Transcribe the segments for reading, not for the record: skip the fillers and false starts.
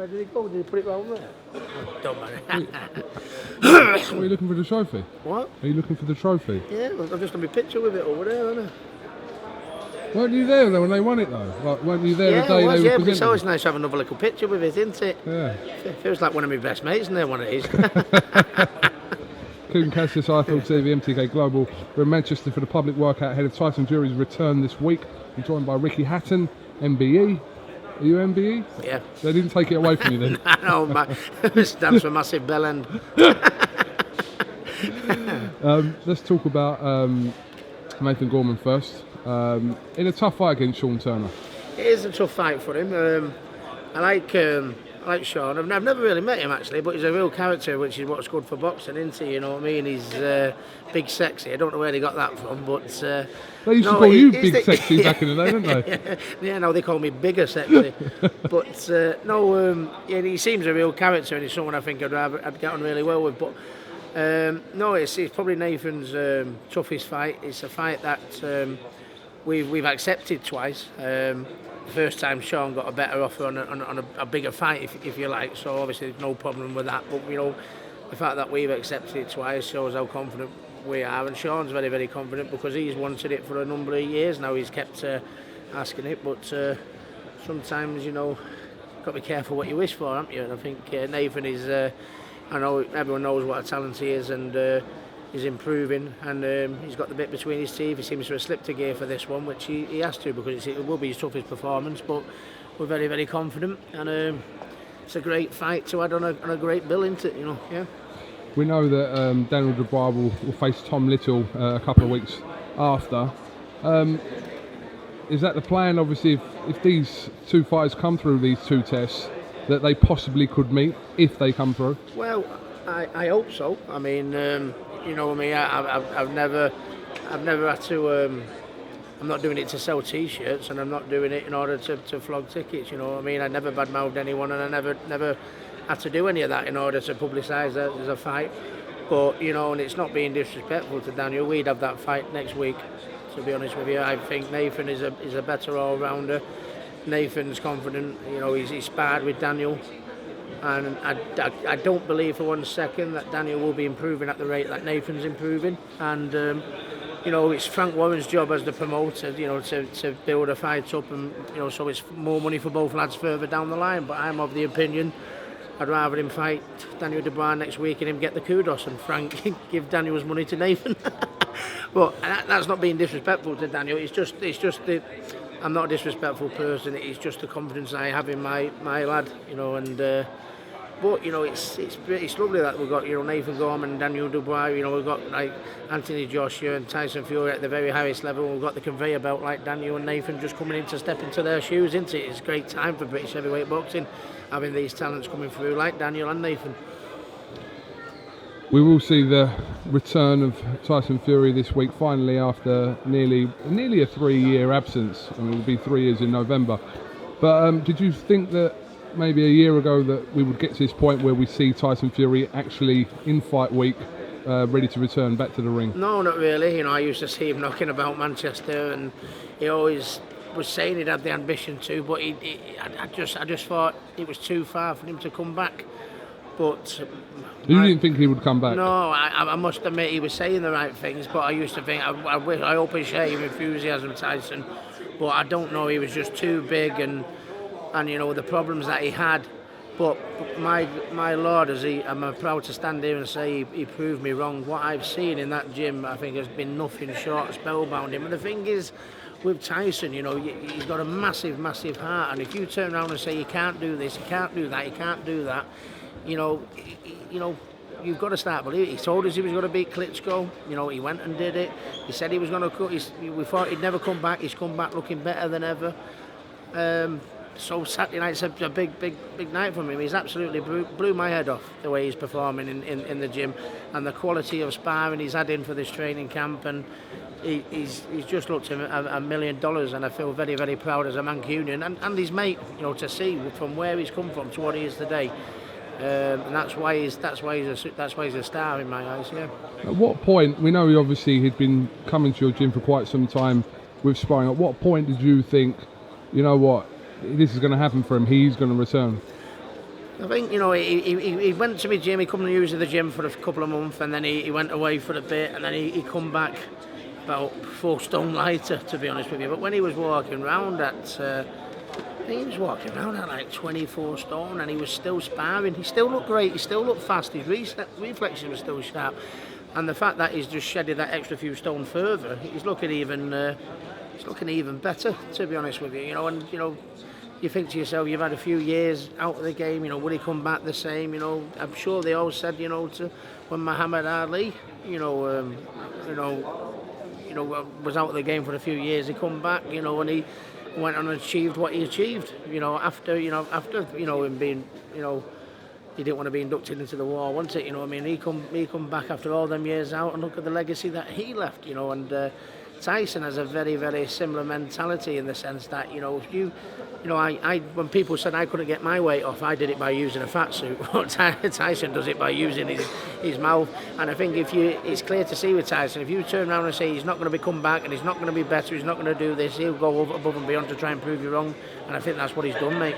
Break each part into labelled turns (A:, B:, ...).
A: Where did he go? Did he put it round there? Don't matter.
B: Are you looking for the trophy?
A: What?
B: Are you looking for the trophy?
A: Yeah, well, I've just done my picture with it over there, haven't I?
B: Weren't you there when they won it though? Like, weren't you there the day
A: I was,
B: they were
A: but it's
B: presenting?
A: always nice to have another little picture with it, isn't it?
B: Yeah.
A: Feels like one of my best mates in there, one of these.
B: KUGAN, CASSIUS, IFL TV, MTK Global. We're in Manchester for the public workout ahead of Tyson Fury's return this week. I'm joined by Hatton, MBE. Are you MBE?
A: Yeah.
B: They didn't take it away from you then?
A: No, stands for massive bell end.
B: Let's talk about Nathan Gorman first. In a tough fight against Sean Turner.
A: It is a tough fight for him. I like Sean. I've never really met him actually, but he's a real character, which is what's good for boxing, isn't he? You know what I mean? He's big, sexy. I don't know where they got that from, but
B: they used to call you big, sexy back in the day, didn't they?
A: Yeah, now they call me bigger, sexy. But yeah, he seems a real character, and he's someone I think I'd get on really well with. But no, it's probably Nathan's toughest fight. It's a fight that we've accepted twice. The first time Sean got a better offer on a bigger fight, if you like, so obviously there's no problem with that. But you know, the fact that we've accepted it twice shows how confident we are, and Sean's very, very confident because he's wanted it for a number of years now. He's kept asking it, but sometimes, you know, got to be careful what you wish for, haven't you? And I think Nathan is, I know everyone knows what a talent he is, and he's improving, and he's got the bit between his teeth. He seems to have slipped a gear for this one, which he has to, because it will be his toughest performance, but we're very, very confident, and it's a great fight to add on a great bill, isn't it, you know, yeah.
B: We know that Daniel Dubois will face Tom Little a couple of weeks after. Is that the plan? Obviously, if these two fighters come through these two tests, that they possibly could meet if they come through?
A: Well, I hope so. I mean, you know what I mean. I've never had to. I'm not doing it to sell T-shirts, and I'm not doing it in order to flog tickets. You know what I mean. I never badmouthed anyone, and I never had to do any of that in order to publicise that there's a fight. But you know, and it's not being disrespectful to Daniel. We'd have that fight next week. To be honest with you, I think Nathan is a better all-rounder. Nathan's confident. You know, he's sparred with Daniel. And I don't believe for 1 second that Daniel will be improving at the rate that Nathan's improving. And, you know, it's Frank Warren's job as the promoter, you know, to build a fight up, and, you know, so it's more money for both lads further down the line. But I'm of the opinion I'd rather him fight Daniel Dubois next week and him get the kudos, and Frank give Daniel's money to Nathan. But that's not being disrespectful to Daniel. It's just the... I'm not a disrespectful person. It's just the confidence I have in my lad, you know. And but you know, it's lovely that we've got, you know, Nathan Gorman and Daniel Dubois. You know, we've got like Anthony Joshua and Tyson Fury at the very highest level. We've got the conveyor belt like Daniel and Nathan just coming in to step into their shoes, isn't it? It's a great time for British heavyweight boxing, having these talents coming through like Daniel and Nathan.
B: We will see the return of Tyson Fury this week, finally, after nearly a 3-year absence. I mean, it'll be 3 years in November. But did you think that maybe a year ago that we would get to this point where we see Tyson Fury actually in fight week, ready to return back to the ring?
A: No, not really. You know, I used to see him knocking about Manchester, and he always was saying he'd had the ambition to, but I just thought it was too far for him to come back. But
B: you didn't think he would come back?
A: No, I must admit he was saying the right things, but I used to think, I hope I share your enthusiasm, Tyson, but I don't know, he was just too big, and you know, the problems that he had. But my Lord, I'm proud to stand here and say he proved me wrong. What I've seen in that gym, I think, has been nothing short of spellbounding. And the thing is, with Tyson, you know, he's got a massive, massive heart, and if you turn around and say you can't do this, you can't do that, you can't do that, you know, you've got to start believing. He told us he was going to beat Klitschko. You know, he went and did it. He said he was going to. We thought he'd never come back. He's come back looking better than ever. So Saturday night's a big night for him. He's absolutely blew my head off the way he's performing in the gym, and the quality of sparring he's had in for this training camp. And he's just looked at $1 million, and I feel very, very proud as a Mancunian and his mate. You know, to see from where he's come from to what he is today. And that's why he's a star in my eyes. Yeah.
B: At what point, we know he'd been coming to your gym for quite some time with sparring. At what point did you think, you know what, this is going to happen for him? He's going to return.
A: I think, you know, he went to my gym, he come and use the gym for a couple of months, and then he went away for a bit, and then he come back about 4 stone lighter, to be honest with you. But when he was walking around I think he was walking around at like 24 stone, and he was still sparring. He still looked great, he still looked fast, his reflexes were still sharp. And the fact that he's just shedded that extra few stone further, he's looking even better, to be honest with you. You know, and you know, you think to yourself, you've had a few years out of the game. You know, will he come back the same? You know, I'm sure they all said, you know, when Muhammad Ali, was out of the game for a few years, he come back, you know, and he went on and achieved what he achieved. You know, after him being, you know, he didn't want to be inducted into the war, wasn't it? You know, I mean, he come back after all them years out, and look at the legacy that he left. You know, and Tyson has a very, very similar mentality in the sense that, you know, I when people said I couldn't get my weight off, I did it by using a fat suit. Tyson does it by using his mouth. And I think it's clear to see with Tyson, if you turn around and say he's not going to come back and he's not going to be better, he's not going to do this, he'll go above and beyond to try and prove you wrong. And I think that's what he's done, mate.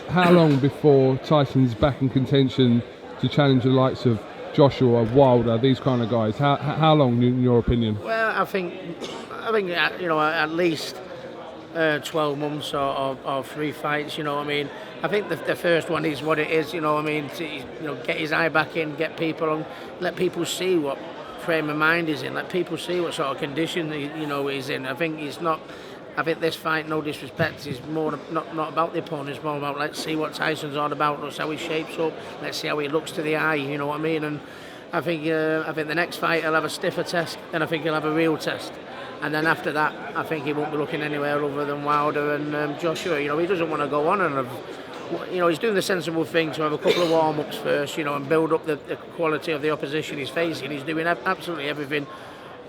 B: How long before Tyson's back in contention to challenge the likes of Joshua, Wilder, these kind of guys? How long, in your opinion?
A: Well, I think you know, at least 12 months or 3 fights. You know what I mean? I think the first one is what it is. You know what I mean? To get his eye back in, get people on, let people see what frame of mind he's in, let people see what sort of condition he's in. I think this fight, no disrespect, is more not about the opponent. It's more about, let's see what Tyson's all about. Let's see how he shapes up. Let's see how he looks to the eye. You know what I mean? And I think the next fight he'll have a stiffer test. Then I think he'll have a real test. And then after that, I think he won't be looking anywhere other than Wilder and Joshua. You know, he doesn't want to go on and he's doing the sensible thing to have a couple of warm-ups first. You know, and build up the quality of the opposition he's facing. He's doing absolutely everything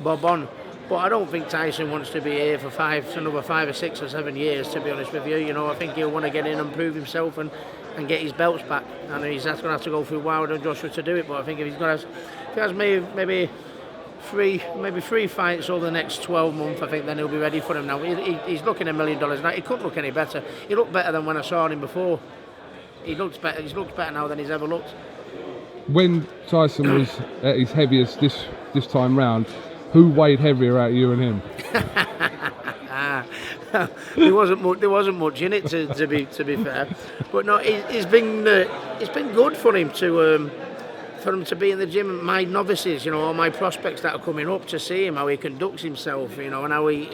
A: bob on. But I don't think Tyson wants to be here for another 5 or 6 or 7 years, to be honest with you. You know, I think he'll want to get in and prove himself and get his belts back. And he's going to have to go through Wilder and Joshua to do it. But I think if he has maybe three fights over the next 12 months, I think then he'll be ready for him now. He's looking $1 million now. He couldn't look any better. He looked better than when I saw him before. He looks better. He's looked better now than he's ever looked. When
B: Tyson was at his heaviest this time round, who weighed heavier out of you and him?
A: There wasn't much in it, to be fair. But no, it's been good for him to be in the gym. My novices, you know, all my prospects that are coming up, to see him, how he conducts himself, you know, and how he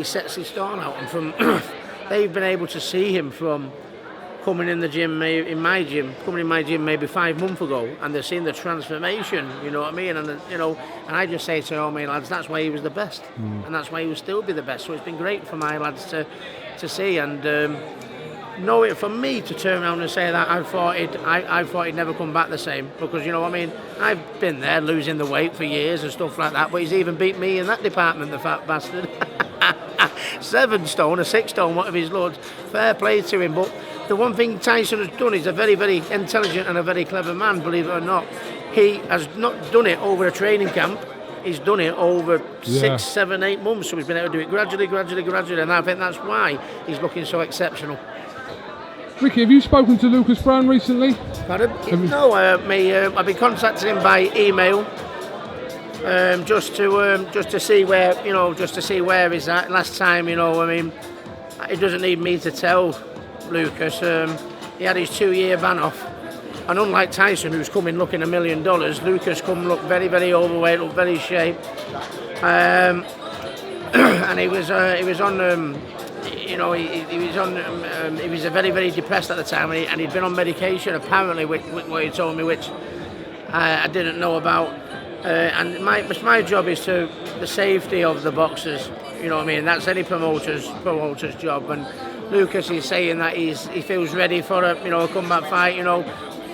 A: sets his stall out. And from they've been able to see him from coming in the gym, coming in my gym maybe 5 months ago, and they've seen the transformation, you know what I mean? And and I just say to all my lads, that's why he was the best, and that's why he will still be the best. So it's been great for my lads to see, and know it for me to turn around and say that I thought he'd never come back the same, because you know what I mean, I've been there losing the weight for years and stuff like that, but he's even beat me in that department, the fat bastard. 7 stone or 6 stone, whatever his loads. Fair play to him. But the one thing Tyson has done, he's a very, very intelligent and a very clever man, believe it or not. He has not done it over a training camp. He's done it over 6, 7, 8 months. So he's been able to do it gradually. And I think that's why he's looking so exceptional.
B: Ricky, have you spoken to Lucas Brown recently?
A: Pardon? No, I've been contacting him by email. Just to see where he's at. Last time, you know, I mean, it doesn't need me to tell Lucas. He had his 2-year ban off, and unlike Tyson, who's come in looking $1 million, Lucas come look very, very overweight, look very shape, and he was very, very depressed at the time, and he'd been on medication apparently, with what he told me, which I didn't know about. And my job is to the safety of the boxers, you know what I mean? That's any promoter's job. And Lucas is saying that he feels ready for a comeback fight. You know,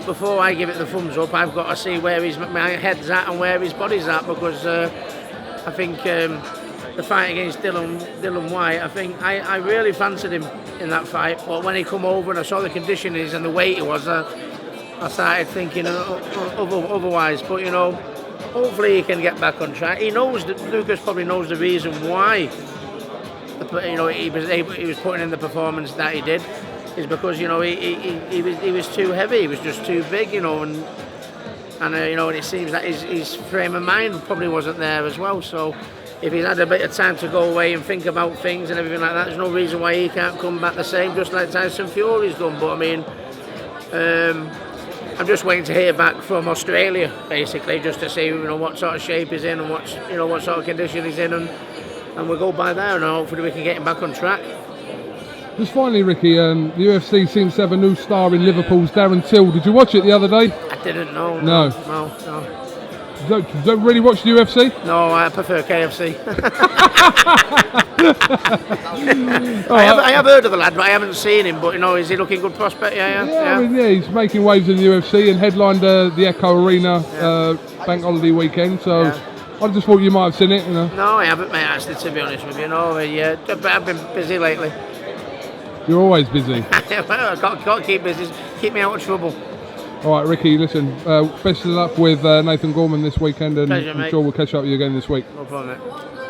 A: before I give it the thumbs up, I've got to see where my head's at and where his body's at, because I think the fight against Dylan White, I think I really fancied him in that fight. But when he come over and I saw the conditionings and the weight he was, I started thinking otherwise. But you know, hopefully he can get back on track. Lucas probably knows the reason why he was putting in the performance that he did. is because he was too heavy. He was just too big, and it seems that his frame of mind probably wasn't there as well. So if he's had a bit of time to go away and think about things and everything like that, there's no reason why he can't come back the same, just like Tyson Fury's done. But I mean, I'm just waiting to hear back from Australia, basically, just to see what sort of shape he's in and what sort of condition he's in, and we'll go by there, and hopefully we can get him back on track.
B: Just finally, Ricky, the UFC seems to have a new star in Liverpool's Darren Till. Did you watch it the other day?
A: I didn't know.
B: No. You don't really watch the UFC?
A: No, I prefer KFC. I have heard of the lad, but I haven't seen him. But is he looking good prospect? Yeah.
B: I mean, he's making waves in the UFC and headlined the Echo Arena bank holiday weekend. So I just thought you might have seen it.
A: No, I haven't, mate. Actually, to be honest with you, but I've been busy lately.
B: You're always busy.
A: I've got to keep busy. Keep me out of trouble.
B: All right, Ricky, listen, best of luck with Nathan Gorman this weekend, and
A: Pleasure,
B: I'm
A: mate.
B: sure we'll catch up with you again this week.
A: No problem, mate.